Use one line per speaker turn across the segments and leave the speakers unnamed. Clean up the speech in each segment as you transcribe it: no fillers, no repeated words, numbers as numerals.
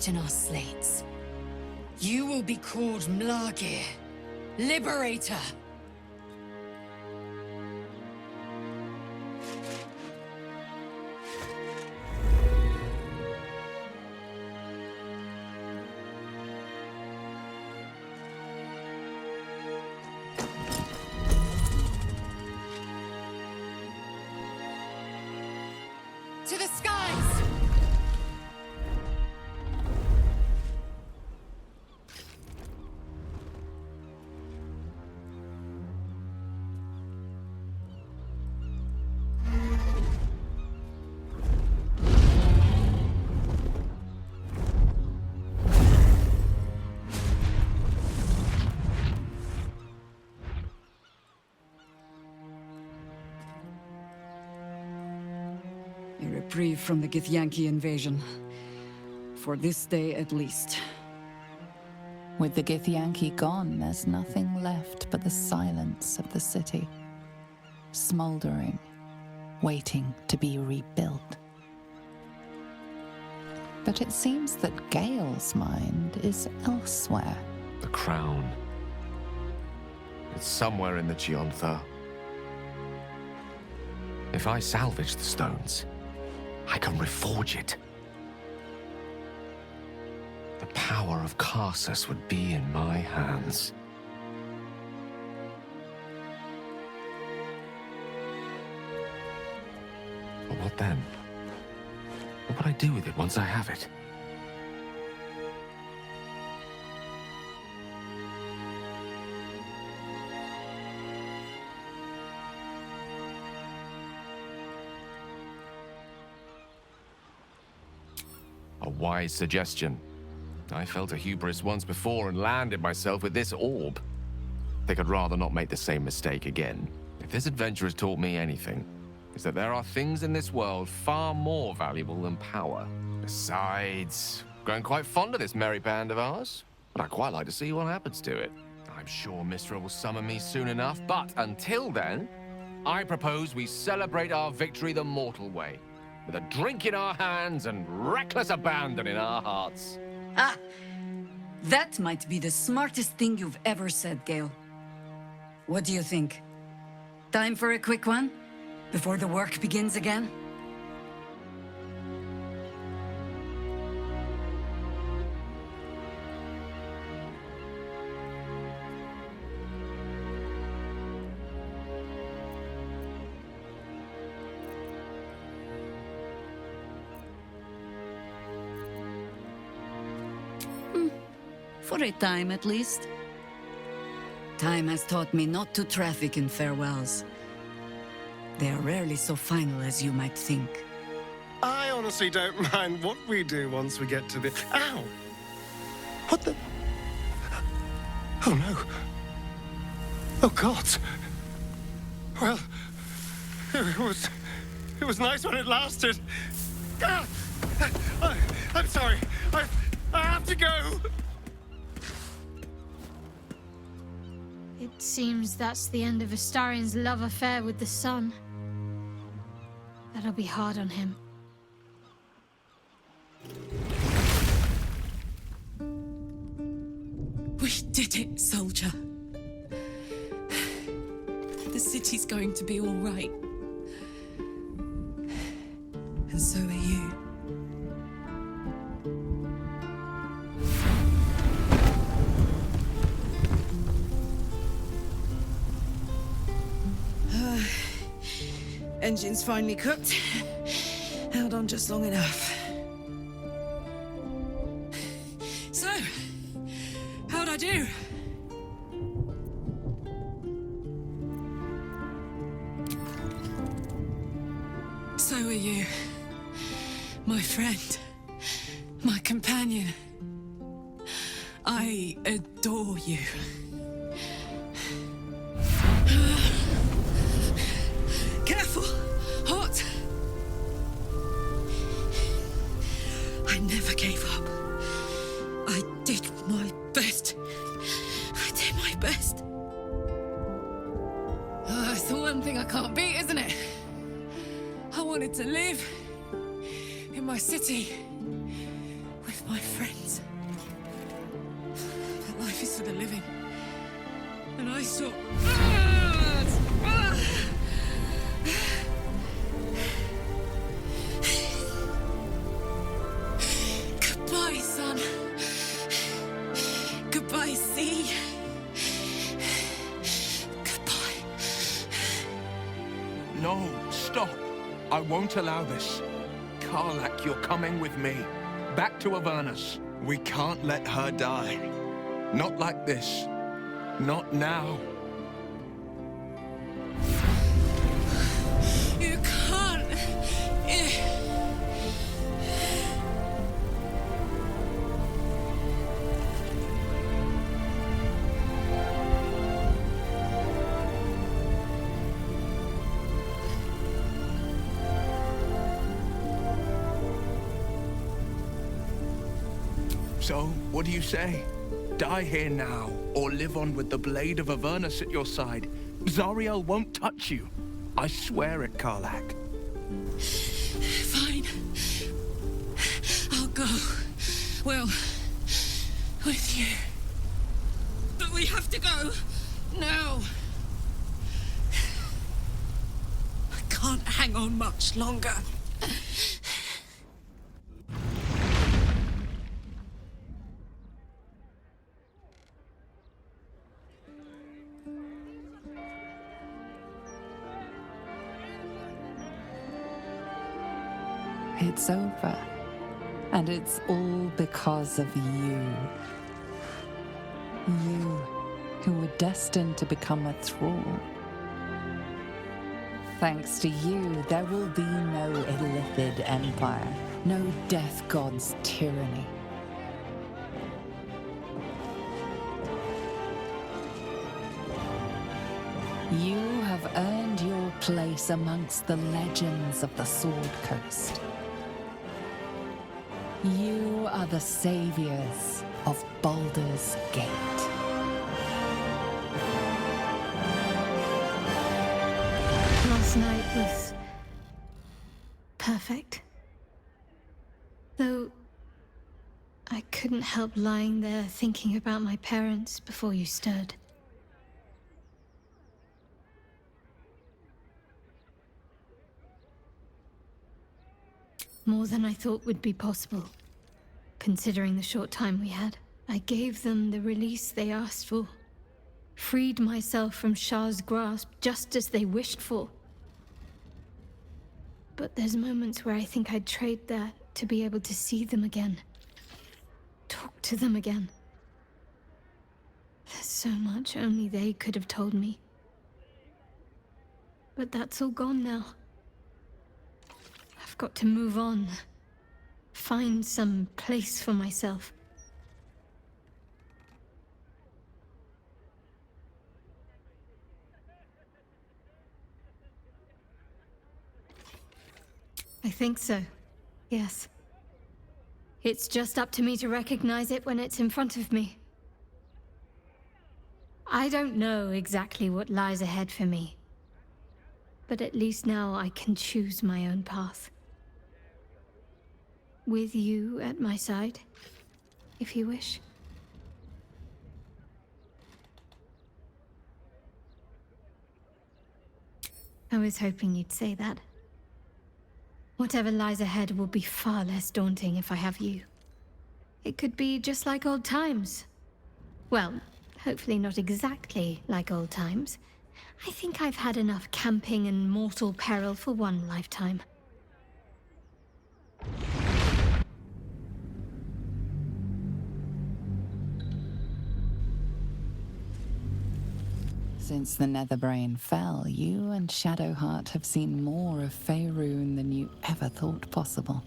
written our slates. You will be called Mlagir, Liberator. To the skies!
A reprieve from the Githyanki invasion. For this day at least.
With the Githyanki gone, there's nothing left but the silence of the city. Smoldering, waiting to be rebuilt. But it seems that Gale's mind is elsewhere.
The crown. It's somewhere in the Giontha. If I salvage the stones, I can reforge it. The power of Karsus would be in my hands. But what then? What would I do with it once I have it? A wise suggestion. I felt a hubris once before and landed myself with this orb. I think I'd rather not make the same mistake again. If this adventure has taught me anything, it's that there are things in this world far more valuable than power. Besides, growing quite fond of this merry band of ours, and I'd quite like to see what happens to it. I'm sure Mistra will summon me soon enough, but until then, I propose we celebrate our victory the mortal way, with a drink in our hands and reckless abandon in our hearts.
Ah! That might be the smartest thing you've ever said, Gale. What do you think? Time for a quick one? Before the work begins again? For a time, at least. Time has taught me not to traffic in farewells. They are rarely so final as you might think.
I honestly don't mind what we do once we get to the... Ow! What the... Oh no. Oh God. Well, it was nice when it lasted. Ah! I'm sorry. I have to go.
It seems that's the end of Astarion's love affair with the sun. That'll be hard on him.
We did it, soldier. The city's going to be all right. And so are you. Engine's finally cooked. Held on just long enough. So, how'd I do? So are you. My friend. My companion. I adore you. Careful! Hot! I never gave up. I did my best. I did my best. It's the one thing I can't beat, isn't it? I wanted to live in my city with my friends.
I won't allow this. Karlak, you're coming with me. Back to Avernus. We can't let her die. Not like this. Not now.
You can't.
So, what do you say? Die here now, or live on with the blade of Avernus at your side. Zariel won't touch you. I swear it, Karlak.
Fine. I'll go. Well, with you. But we have to go. Now. I can't hang on much longer.
It's over. And it's all because of you. You, who were destined to become a thrall. Thanks to you, there will be no Illithid empire, no death god's tyranny. You have earned your place amongst the legends of the Sword Coast. You are the saviors of Baldur's Gate.
Last night was perfect. Though I couldn't help lying there thinking about my parents before you stirred. More than I thought would be possible, considering the short time we had. I gave them the release they asked for. Freed myself from Shah's grasp just as they wished for. But there's moments where I think I'd trade that to be able to see them again. Talk to them again. There's so much only they could have told me. But that's all gone now. I've got to move on. Find some place for myself. I think so. Yes. It's just up to me to recognize it when it's in front of me. I don't know exactly what lies ahead for me. But at least now I can choose my own path. With you at my side, if you wish. I was hoping you'd say that. Whatever lies ahead will be far less daunting if I have you. It could be just like old times. Well, hopefully not exactly like old times. I think I've had enough camping and mortal peril for one lifetime.
Since the Netherbrain fell, you and Shadowheart have seen more of Faerun than you ever thought possible.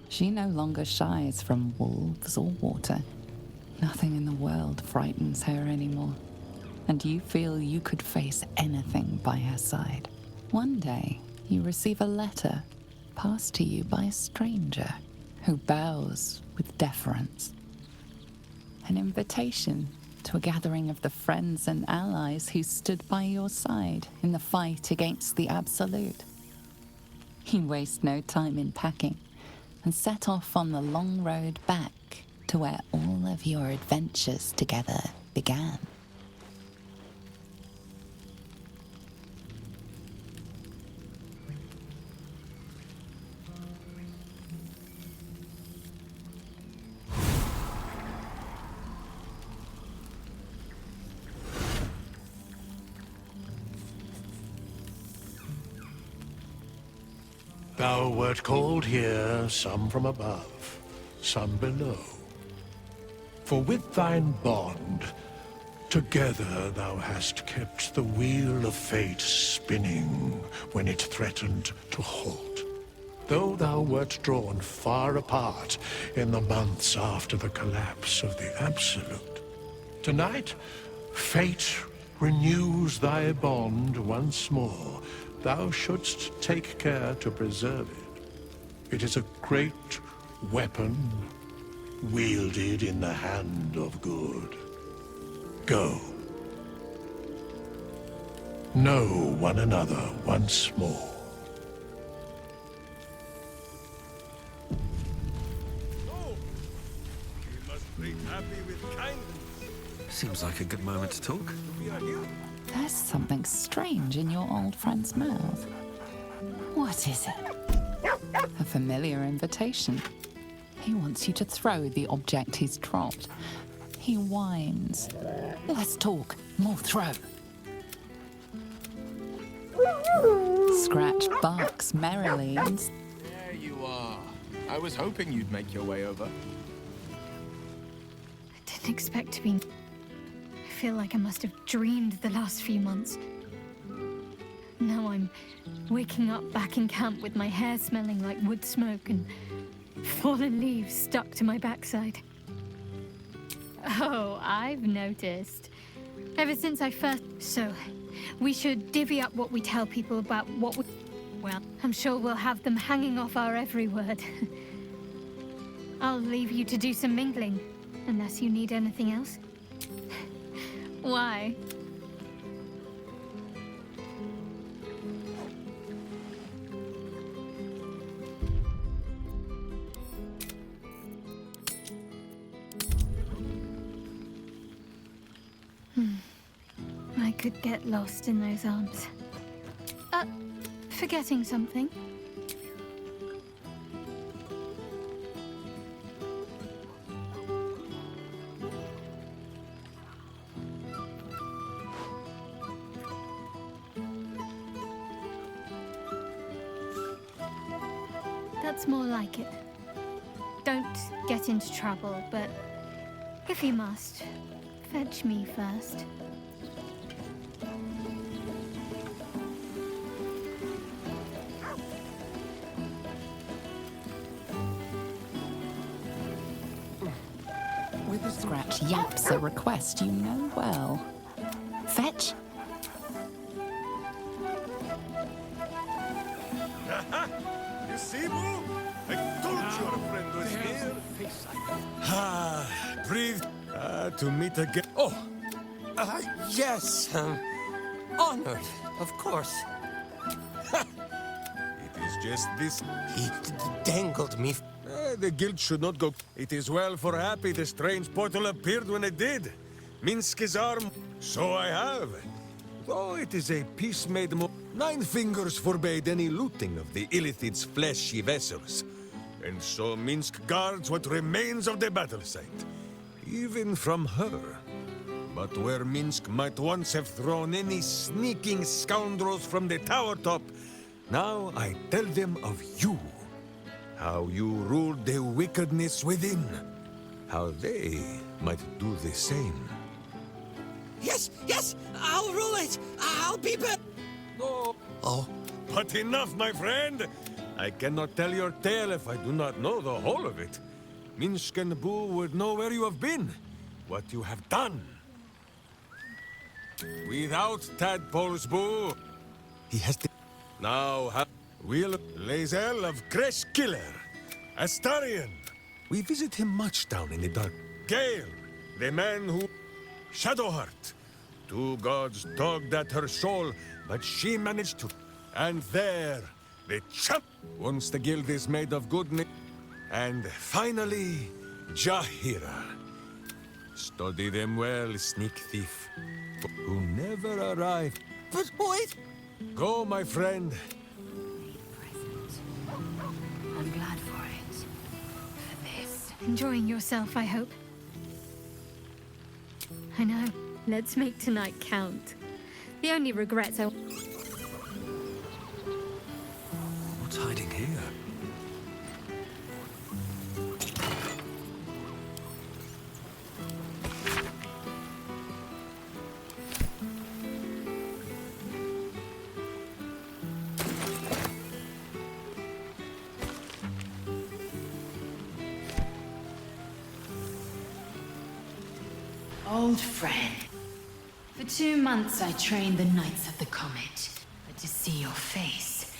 She no longer shies from wolves or water. Nothing in the world frightens her anymore. And you feel you could face anything by her side. One day, you receive a letter passed to you by a stranger who bows with deference. An invitation to a gathering of the friends and allies who stood by your side in the fight against the Absolute. You waste no time in packing and set off on the long road back to where all of your adventures together began.
Thou wert called here, some from above, some below. For with thine bond, together thou hast kept the wheel of fate spinning when it threatened to halt. Though thou wert drawn far apart in the months after the collapse of the Absolute, tonight, fate renews thy bond once more. Thou shouldst take care to preserve it. It is a great weapon wielded in the hand of good. Go. Know one another once more.
Seems like a good moment to talk.
There's something strange in your old friend's mouth. What is it? A familiar invitation. He wants you to throw the object he's dropped. He whines. Less talk, more throw. Scratch barks merrily and...
There you are. I was hoping you'd make your way over.
I didn't expect to be... I feel like I must have dreamed the last few months. Now I'm waking up back in camp with my hair smelling like wood smoke and fallen leaves stuck to my backside. Oh, I've noticed. Ever since I first... So, we should divvy up what we tell people about what we... Well, I'm sure we'll have them hanging off our every word. I'll leave you to do some mingling, unless you need anything else. Why? I could get lost in those arms. Forgetting something? That's more like it. Don't get into trouble, but if you must, fetch me first.
Scratch yaps a request you know well. Fetch?
You see, Boo? I told you our friend was here. Breathe. To meet again.
Oh, yes. Honored, of course.
It is just this.
He dangled me.
The guild should not go. It is well for Happy the strange portal appeared when it did. Minsk his arm. So I have. Though it is a peace made more. 9 fingers forbade any looting of the Illithid's fleshy vessels. And so Minsk guards what remains of the battle site. Even from her. But where Minsk might once have thrown any sneaking scoundrels from the tower top, now I tell them of you. How you ruled the wickedness within. How they might do the same.
Yes, yes, I'll rule it. I'll be back. Oh.
But enough, my friend! I cannot tell your tale if I do not know the whole of it. Minsk and Boo would know where you have been, what you have done. Without tadpoles, Boo, he has to... Now, we'll... Lae'zel of Kresh Killer, Astarion. We visit him much down in the dark. Gale, the man who... Shadowheart. 2 gods dogged at her soul, but she managed to... And there, the champ. Once the guild is made of goodness. And finally, Jahira. Study them well, sneak thief. Who never arrived.
But wait!
Go, my friend.
I'm glad for it. For this.
Enjoying yourself, I hope. I know. Let's make tonight count. The only regrets I...
What's hiding here?
Old friend. For 2 months I trained the Knights of the Comet. But to see your face,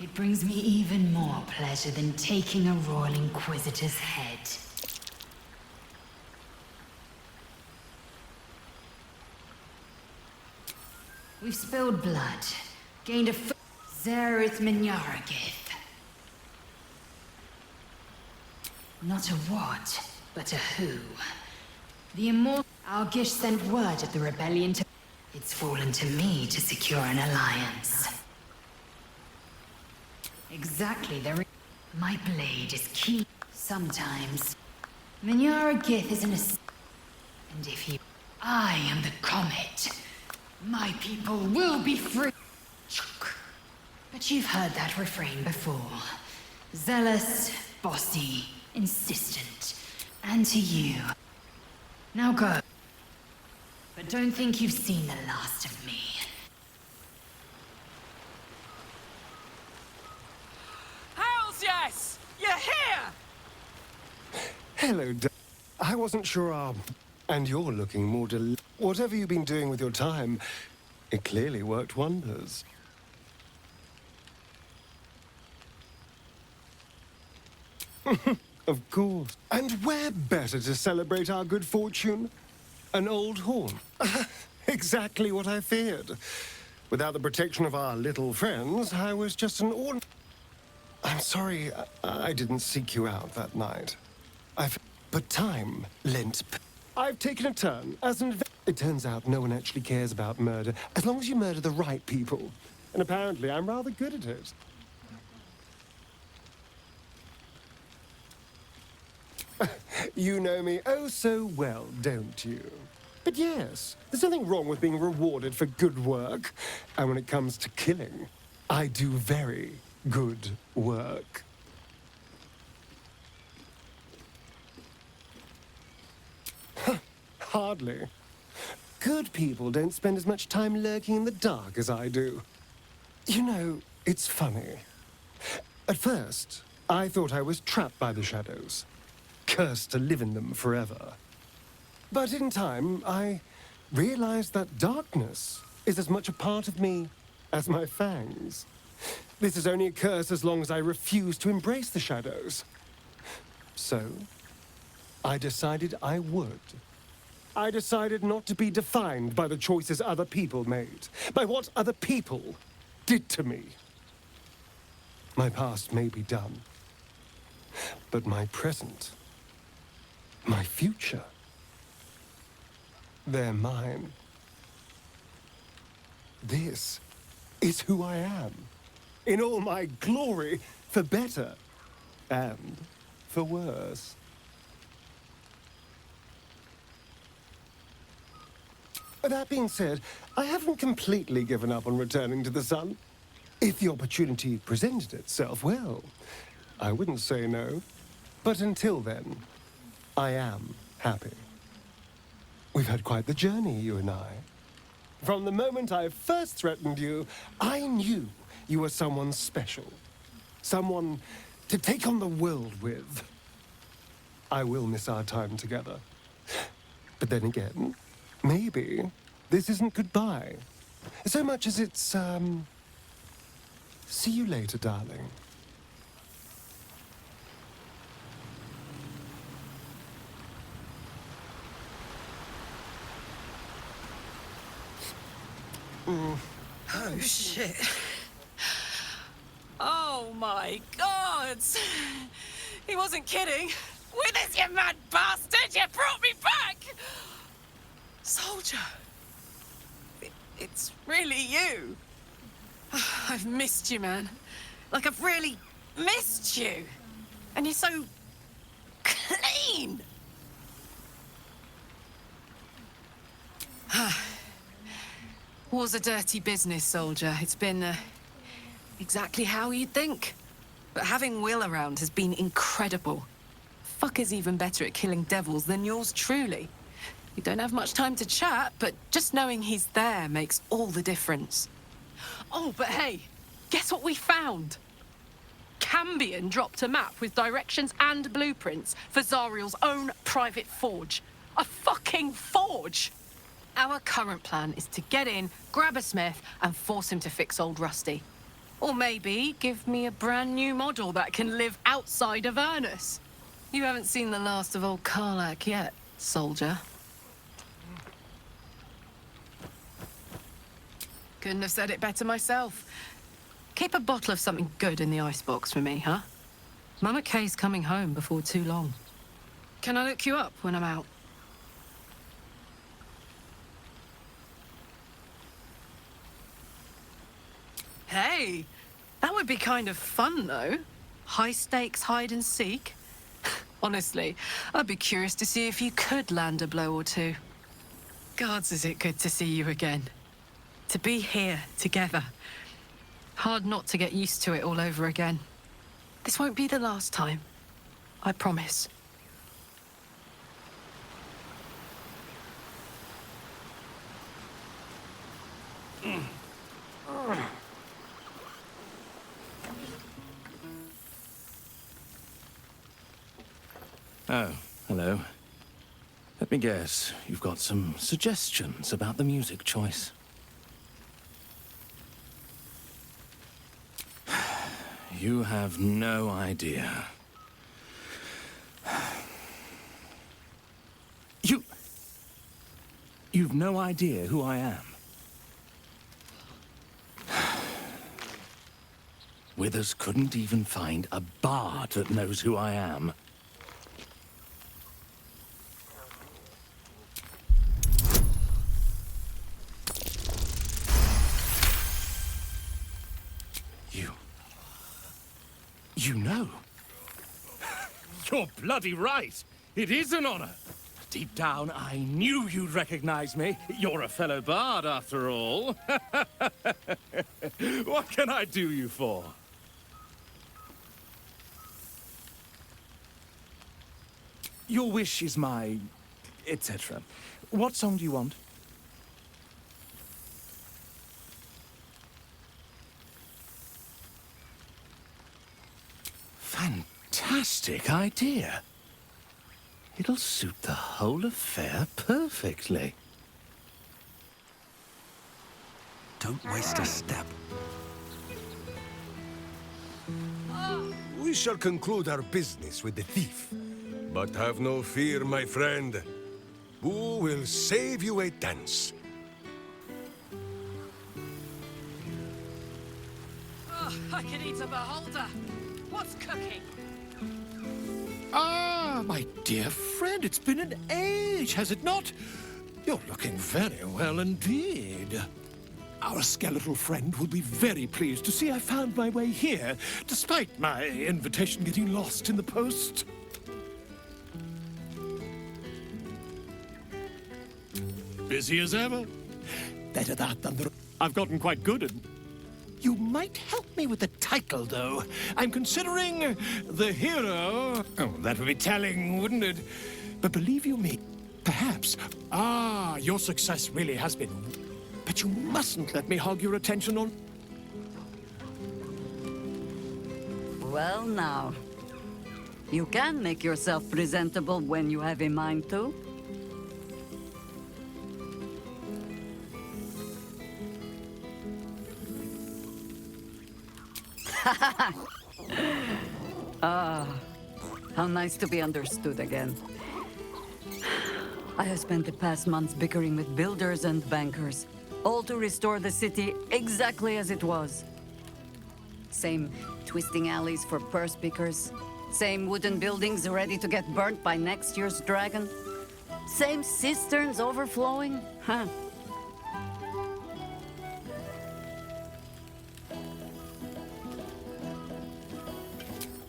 it brings me even more pleasure than taking a Royal Inquisitor's head. We've spilled blood, gained a Zerith Minyaragith. Not a what, but a who. The immortal Algish sent word of the rebellion to... It's fallen to me to secure an alliance. Exactly, my blade is key. Sometimes. Minyaragith is an and if you... I am the Comet. My people will be free. But you've heard that refrain before. Zealous, bossy, insistent. And to you. Now go. But don't think you've seen the last of me.
Hells yes! You're here!
Hello, I wasn't sure And you're looking more Whatever you've been doing with your time, it clearly worked wonders. Of course. And where better to celebrate our good fortune? An old horn. Exactly what I feared. Without the protection of our little friends, I was just an I'm sorry, I didn't seek you out that night. But time lent... I've taken a turn as an... It turns out no one actually cares about murder, as long as you murder the right people. And apparently I'm rather good at it. You know me oh so well, don't you? But yes, there's nothing wrong with being rewarded for good work. And when it comes to killing, I do very good work. Hardly. Good people don't spend as much time lurking in the dark as I do. You know, it's funny. At first, I thought I was trapped by the shadows, cursed to live in them forever. But in time, I realized that darkness is as much a part of me as my fangs. This is only a curse as long as I refuse to embrace the shadows. So, I decided I would. I decided not to be defined by the choices other people made, by what other people did to me. My past may be done, but my present, my future, they're mine. This is who I am, in all my glory, for better and for worse. That being said, I haven't completely given up on returning to the sun. If the opportunity presented itself, well, I wouldn't say no. But until then, I am happy. We've had quite the journey, you and I. From the moment I first threatened you, I knew you were someone special. Someone to take on the world with. I will miss our time together. But then again, maybe this isn't goodbye. So much as it's, see you later, darling.
Oh, shit. Oh, my God. He wasn't kidding. Withers, you mad bastard! You brought me back! Soldier. It's really you. I've missed you, man. Like, I've really missed you. And you're so clean. War's a dirty business, soldier. It's been exactly how you'd think. But having Will around has been incredible. Fucker's even better at killing devils than yours truly. We don't have much time to chat, but just knowing he's there makes all the difference. Oh, but hey, guess what we found? Cambion dropped a map with directions and blueprints for Zariel's own private forge. A fucking forge! Our current plan is to get in, grab a smith, and force him to fix old Rusty. Or maybe give me a brand new model that can live outside of Ernest. You haven't seen the last of old Karlak yet, soldier. Couldn't have said it better myself. Keep a bottle of something good in the icebox for me, huh? Mama Kay's coming home before too long. Can I look you up when I'm out? Hey, that would be kind of fun, though. High stakes hide and seek. Honestly, I'd be curious to see if you could land a blow or two. Gods, is it good to see you again. To be here, together. Hard not to get used to it all over again. This won't be the last time. I promise.
Oh, hello. Let me guess, you've got some suggestions about the music choice. You have no idea. You've no idea who I am. Withers couldn't even find a bard that knows who I am. You know. You're bloody right. It is an honor. Deep down, I knew you'd recognize me. You're a fellow bard, after all. What can I do you for? Your wish is my... etc. What song do you want? Fantastic idea. It'll suit the whole affair perfectly.
Don't waste a step.
We shall conclude our business with the thief. But have no fear, my friend. Who will save you a dance?
Oh, I can eat a beholder. What's cooking?
Ah, my dear friend, it's been an age, has it not? You're looking very well indeed. Our skeletal friend will be very pleased to see I found my way here, despite my invitation getting lost in the post. Busy as ever. Better that than the... I've gotten quite good at... You might help me with the title, though. I'm considering the hero. Oh, that would be telling, wouldn't it? But believe you me, perhaps... Ah, your success really has been... But you mustn't let me hog your attention on...
Well, now. You can make yourself presentable when you have a mind to. Ah, how nice to be understood again. I have spent the past months bickering with builders and bankers, all to restore the city exactly as it was. Same twisting alleys for purse pickers, same wooden buildings ready to get burnt by next year's dragon, same cisterns overflowing, huh?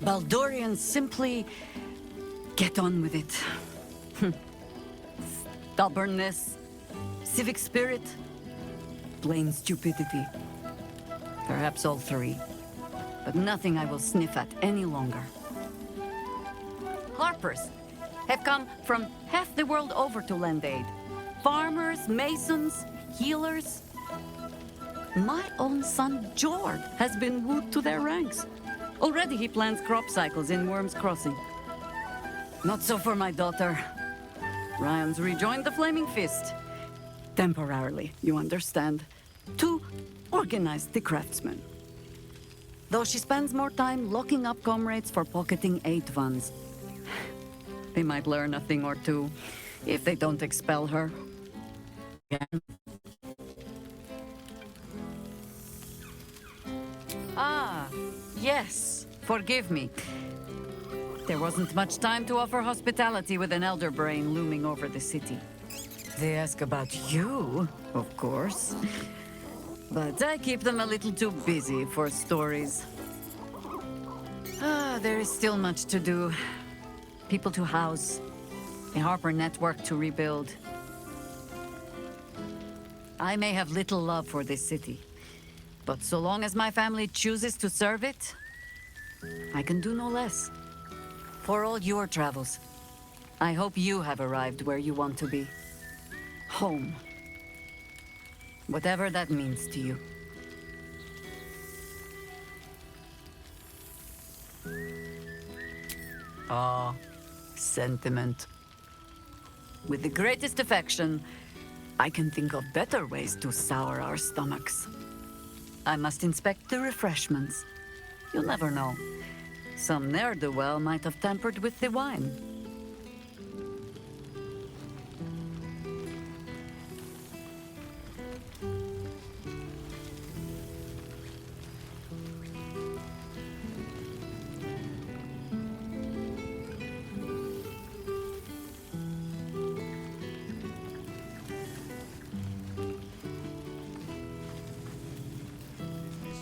Baldurians simply get on with it. Stubbornness, civic spirit, plain stupidity. Perhaps all three, but nothing I will sniff at any longer. Harpers have come from half the world over to lend aid. Farmers, masons, healers. My own son, Jord, has been wooed to their ranks. Already he plans crop cycles in Worm's Crossing. Not so for my daughter. Ryan's rejoined the Flaming Fist. Temporarily, you understand. To organize the craftsmen. Though she spends more time locking up comrades for pocketing 8 ones. They might learn a thing or two, if they don't expel her. Again. Ah, yes. Forgive me. There wasn't much time to offer hospitality with an elder brain looming over the city. They ask about you, of course. But I keep them a little too busy for stories. There is still much to do. People to house. A Harper network to rebuild. I may have little love for this city. But so long as my family chooses to serve it, I can do no less. For all your travels, I hope you have arrived where you want to be. Home. Whatever that means to you. Ah, sentiment. With the greatest affection, I can think of better ways to sour our stomachs. I must inspect the refreshments. You'll never know. Some ne'er-do-well might have tampered with the wine.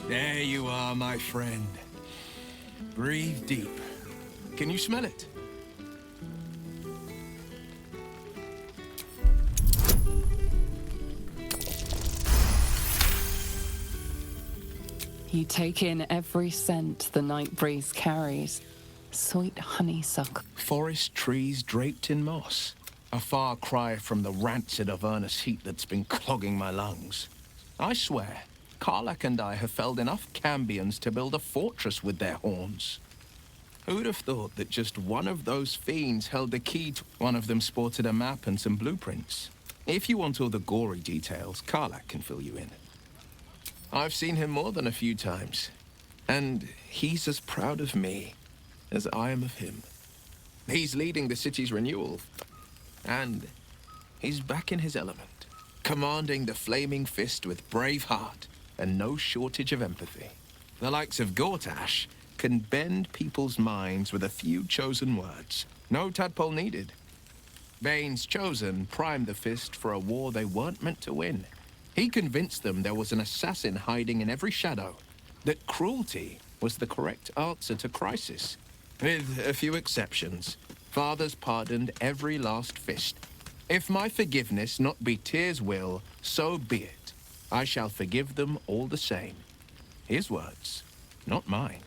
There you are, my friend. Breathe deep. Can you smell it?
You take in every scent the night breeze carries. Sweet honeysuckle.
Forest trees draped in moss. A far cry from the rancid Avernus heat that's been clogging my lungs. I swear, Karlach and I have felled enough Cambions to build a fortress with their horns. Who'd have thought that just one of those fiends held the key to... One of them sported a map and some blueprints. If you want all the gory details, Karlach can fill you in. I've seen him more than a few times, and he's as proud of me as I am of him. He's leading the city's renewal, and he's back in his element, commanding the Flaming Fist with brave heart and no shortage of empathy. The likes of Gortash can bend people's minds with a few chosen words. No tadpole needed. Bane's Chosen primed the Fist for a war they weren't meant to win. He convinced them there was an assassin hiding in every shadow, that cruelty was the correct answer to crisis. With a few exceptions, fathers pardoned every last Fist. If my forgiveness not be Tyr's will, so be it. I shall forgive them all the same. His words, not mine.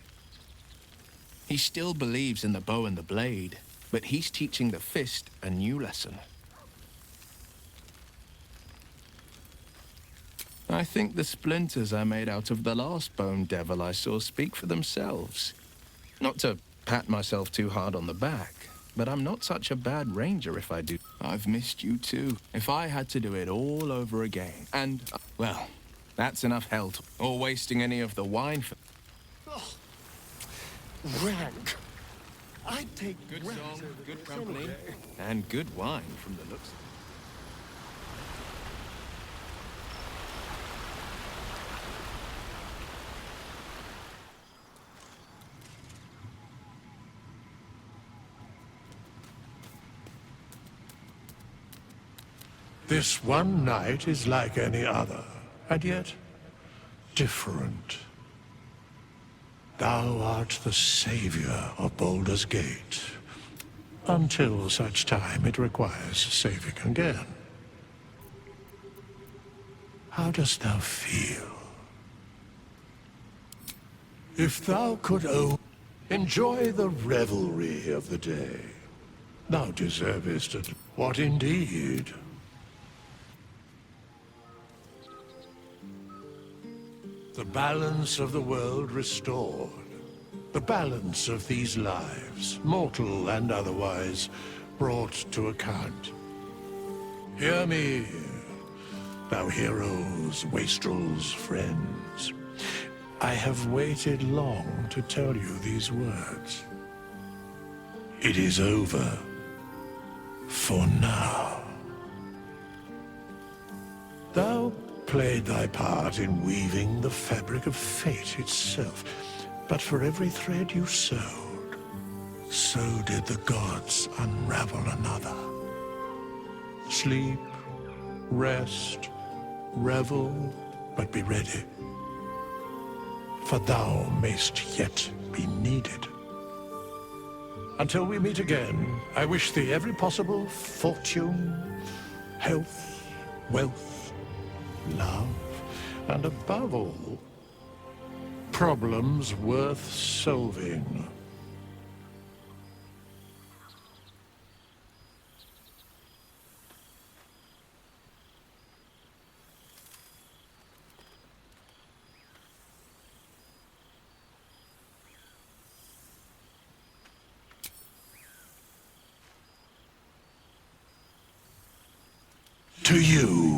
He still believes in the bow and the blade, but he's teaching the Fist a new lesson. I think the splinters I made out of the last bone devil I saw speak for themselves. Not to pat myself too hard on the back, but I'm not such a bad ranger if I do. I've missed you too. If I had to do it all over again, and, well, that's enough hell to... Or wasting any of the wine for...
Oh, rank. I'd take
Good
rank
song,
over
good
this
company,
any day.
and good wine from the looks.
This one night is like any other, and yet different. Thou art the savior of Baldur's Gate, until such time it requires saving again. How dost thou feel? If thou could enjoy the revelry of the day, thou deservest it. What indeed? The balance of the world restored. The balance of these lives, mortal and otherwise, brought to account. Hear me, thou heroes, wastrels, friends. I have waited long to tell you these words. It is over. For now. Thou played thy part in weaving the fabric of fate itself, but for every thread you sewed, so did the gods unravel another. Sleep, rest, revel, but be ready, for thou mayst yet be needed. Until we meet again, I wish thee every possible fortune, health, wealth, love, and above all, problems worth solving. To you.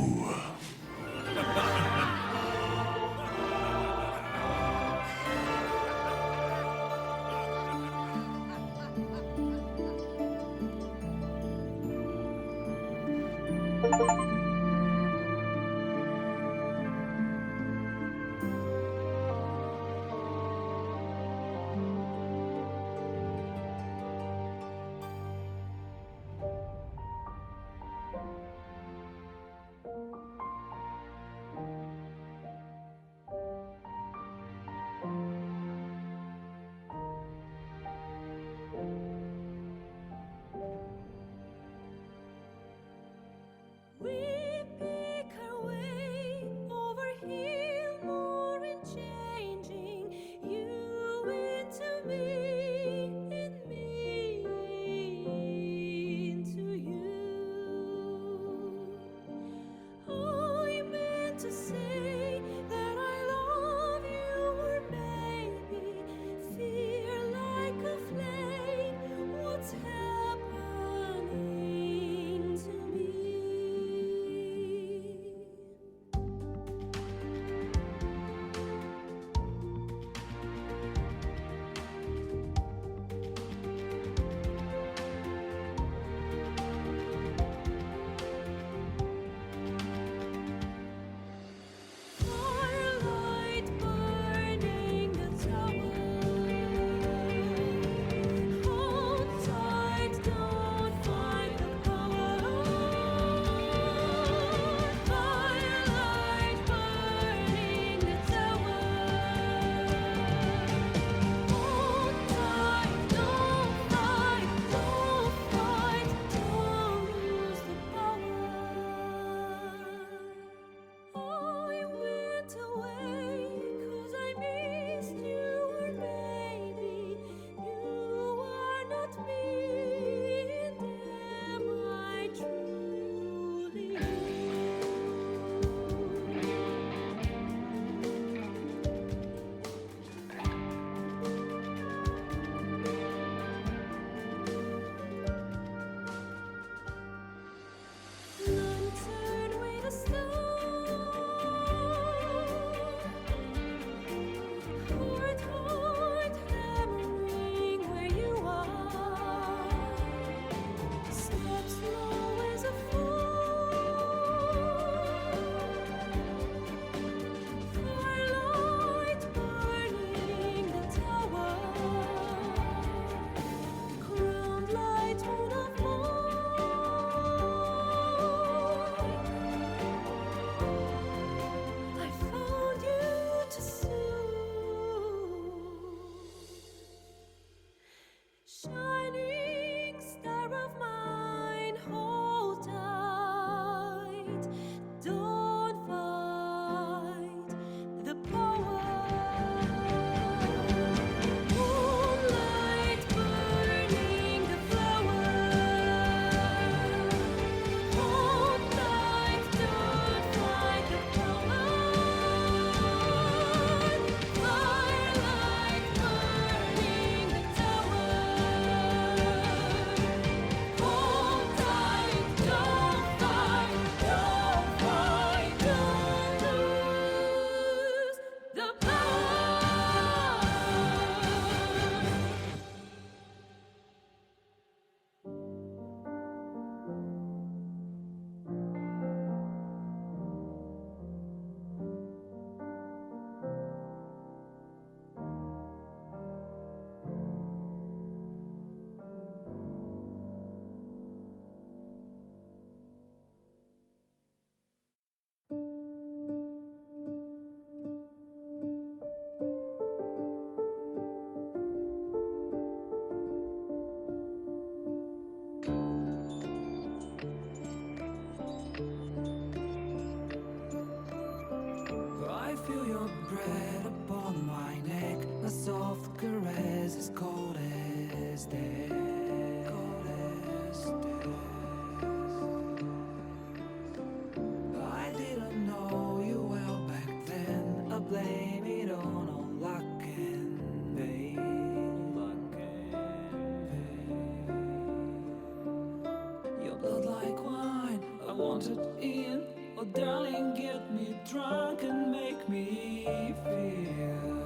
wanted in. Oh, darling, get me drunk and make me feel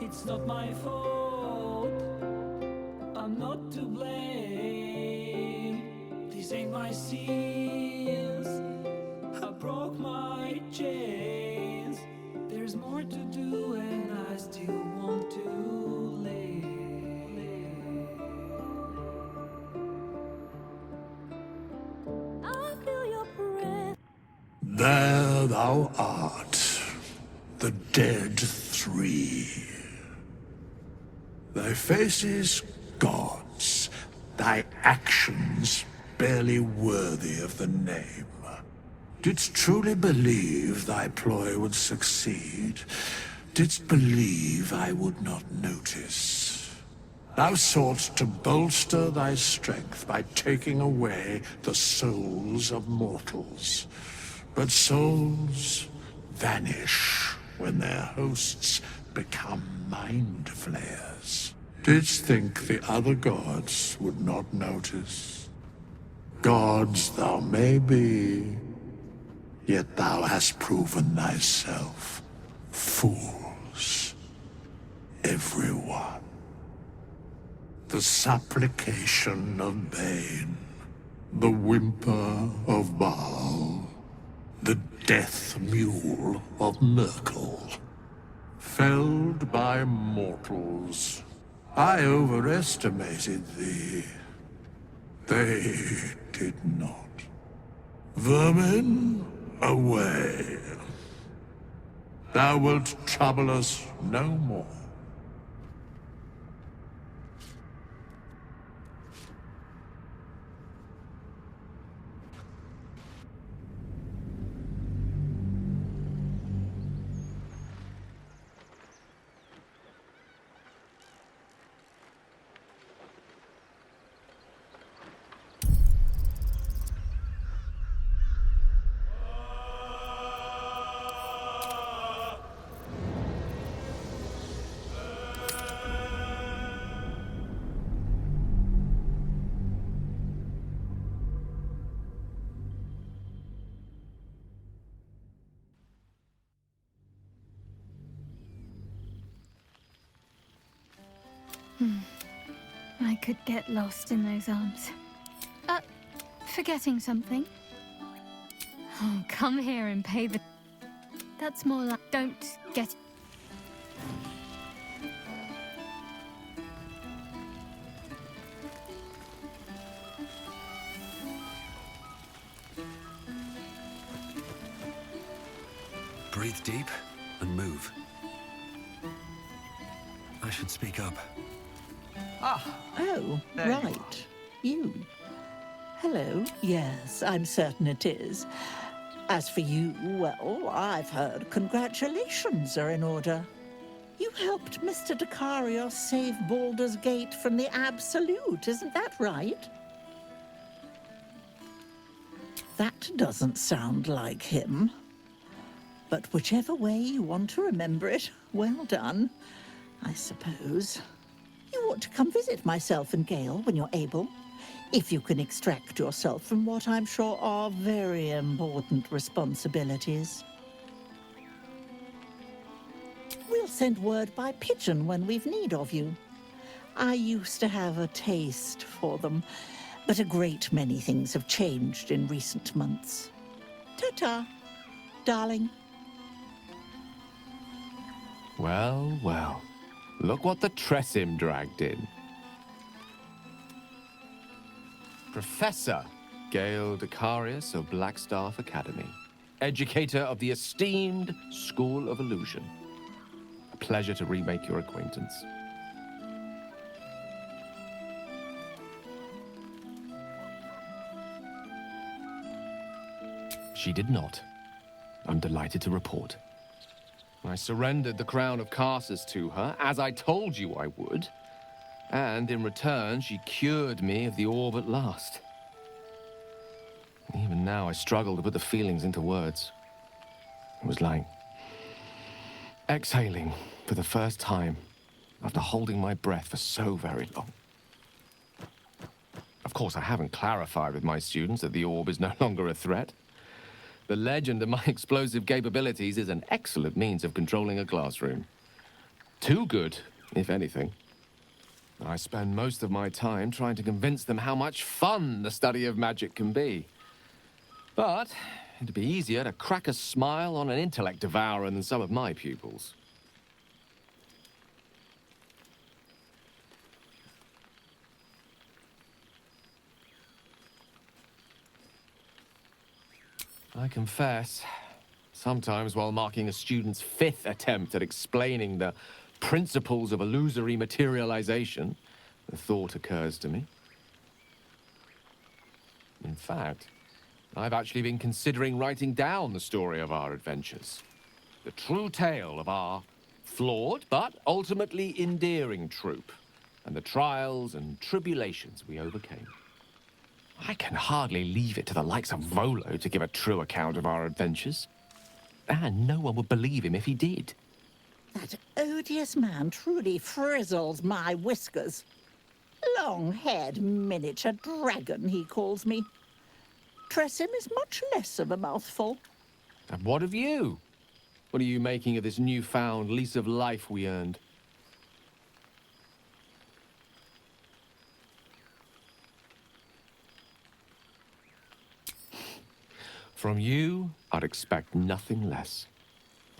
it's not my fault. I'm not to blame. These ain't my sins. I broke my chains. There's more to do, and I still want to live. I feel your breath.
There thou art, the dead three. Thy faces gods, thy actions barely worthy of the name. Didst truly believe thy ploy would succeed? Didst believe I would not notice? Thou soughtst to bolster thy strength by taking away the souls of mortals. But souls vanish when their hosts become mind flayers. Didst think the other gods would not notice? Gods thou may be, yet thou hast proven thyself fools, everyone. The supplication of Bane, the whimper of Baal, the death mule of Merkel. Felled by mortals, I overestimated thee. They did not. Vermin, away. Thou wilt trouble us no more.
I could get lost in those arms. Forgetting something? Oh, come here and pay the... That's more like... Don't get...
Breathe deep and move. I should speak up.
Oh, right. You. Hello. Yes, I'm certain it is. As for you, well, I've heard congratulations are in order. You helped Mr. Dicarios save Baldur's Gate from the Absolute, isn't that right? That doesn't sound like him. But whichever way you want to remember it, well done, I suppose. You ought to come visit myself and Gale when you're able, if you can extract yourself from what I'm sure are very important responsibilities. We'll send word by pigeon when we've need of you. I used to have a taste for them, but a great many things have changed in recent months. Ta-ta, darling.
Well, well. Look what the Tressim dragged in. Professor Gale Dicarios of Blackstaff Academy. Educator of the esteemed School of Illusion. A pleasure to remake your acquaintance. She did not. I'm delighted to report. I surrendered the crown of Carsus to her, as I told you I would. And in return, she cured me of the orb at last. Even now, I struggle to put the feelings into words. It was like exhaling for the first time after holding my breath for so very long. Of course, I haven't clarified with my students that the orb is no longer a threat. The legend of my explosive capabilities is an excellent means of controlling a classroom. Too good, if anything. I spend most of my time trying to convince them how much fun the study of magic can be. But it'd be easier to crack a smile on an intellect devourer than some of my pupils. I confess, sometimes while marking a student's 5th attempt at explaining the principles of illusory materialization, the thought occurs to me. In fact, I've actually been considering writing down the story of our adventures. The true tale of our flawed but ultimately endearing troop, and the trials and tribulations we overcame. I can hardly leave it to the likes of Volo to give a true account of our adventures. And no one would believe him if he did.
That odious man truly frizzles my whiskers. Long-haired miniature dragon, he calls me. Tressym is much less of a mouthful.
And what of you? What are you making of this newfound lease of life we earned? From you, I'd expect nothing less.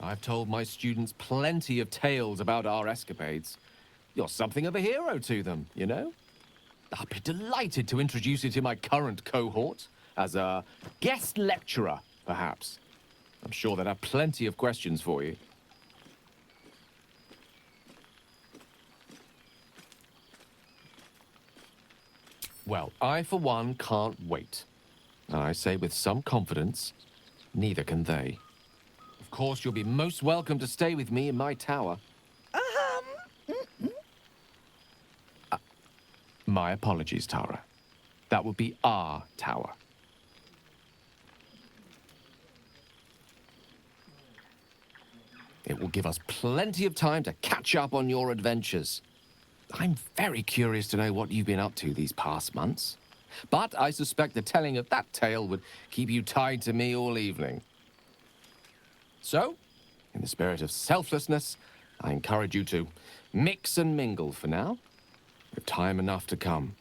I've told my students plenty of tales about our escapades. You're something of a hero to them, you know? I'd be delighted to introduce you to my current cohort as a guest lecturer, perhaps. I'm sure they'd have plenty of questions for you. Well, I, for one, can't wait. And I say with some confidence, neither can they. Of course, you'll be most welcome to stay with me in my tower. My apologies, Tara. That would be our tower. It will give us plenty of time to catch up on your adventures. I'm very curious to know what you've been up to these past months. But I suspect the telling of that tale would keep you tied to me all evening. So, in the spirit of selflessness, I encourage you to mix and mingle for now, with time enough to come.